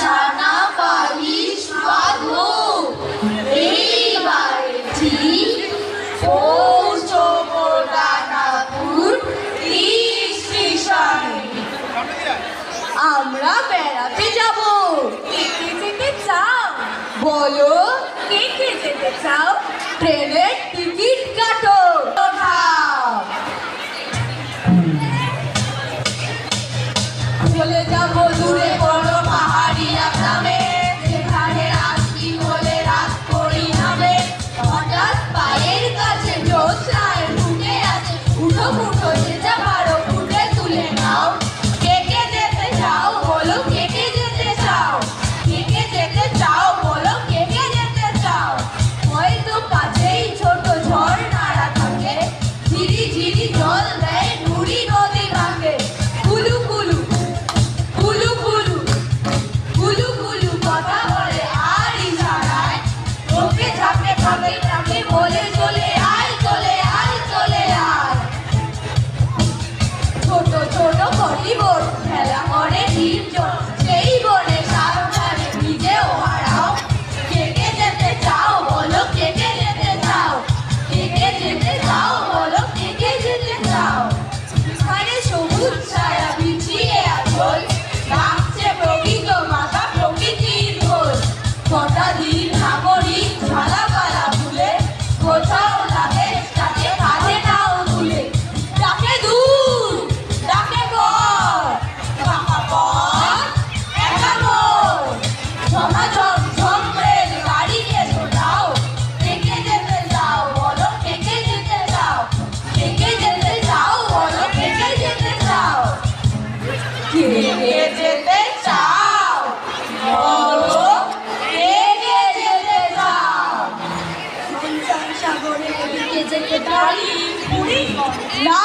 ডানা বালিশ বাঁধো, এইবারে ঠিক পৌঁছবো দানাপুর স্টেশনে। আমরা বেড়াতে যাব। কে কে যেতে চাও? বলো, কে কে যেতে চাও? ট্রেনের টিকিট কাটো। চলে যাব দূরে বড় পাহাড়িয়া গ্রামে, যেখানে রাত্রি হলে রাত পরিণামে হঠাৎ পায়ের কাছে জ্যোৎস্নায় ফুটে আছে। উঠো উঠো যে যা পারো ফুটে তুলে নাও। কে কে যেতে চাও বলো, কে কে যেতে চাও? কে কে যেতে চাও বলো, কে কে যেতে চাও? হয়তো কাছেই ছোট ঝর্ণারা থাকে, ঝিরি ঝিরি জল দেয় নুড়ি নদী ভাঙে। কুলু কুলু কুলু কুলু কুলু কুলু কথা বলে আর ইশারায় ওকে ঝাঁকে ঝাঁকে ঝাঁকে বলে চলে আয় চলে আয় চলে আয়। ছোট ছোট কটি বোট খেলা করে নির্জন, সেই বনে সাবধানে নিজেও হারাও। কে কে যেতে চাও বলো, কে কে যেতে চাও? কে কে যেতে চাও বলো, কে কে যেতে চাও? এখানে সবুজ ছায়া বিছিয়ে আঁচল, ডাকছে প্রকৃত মাতা প্রকৃতির খোঁজ। কটা দিন নাগরিক ঝালাপালা ভুলে কোথাও লাগে তাকে কাঁধে নাও তুলে। ডাকে দূর ডাকে বর, ফাঁকা পথ একা মন, ঝমাঝম ঝমরেল গাড়িকে ছোটাও। কে কে যেতে চাও বলো, কে কে যেতে চাও? কে কে যেতে চাও বলো, কে কে যেতে চাও? কে কে যেতে চাও বলো, কে কে যেতে চাও? সঞ্চার সাগরে দিকে যেতে পারি পুরী না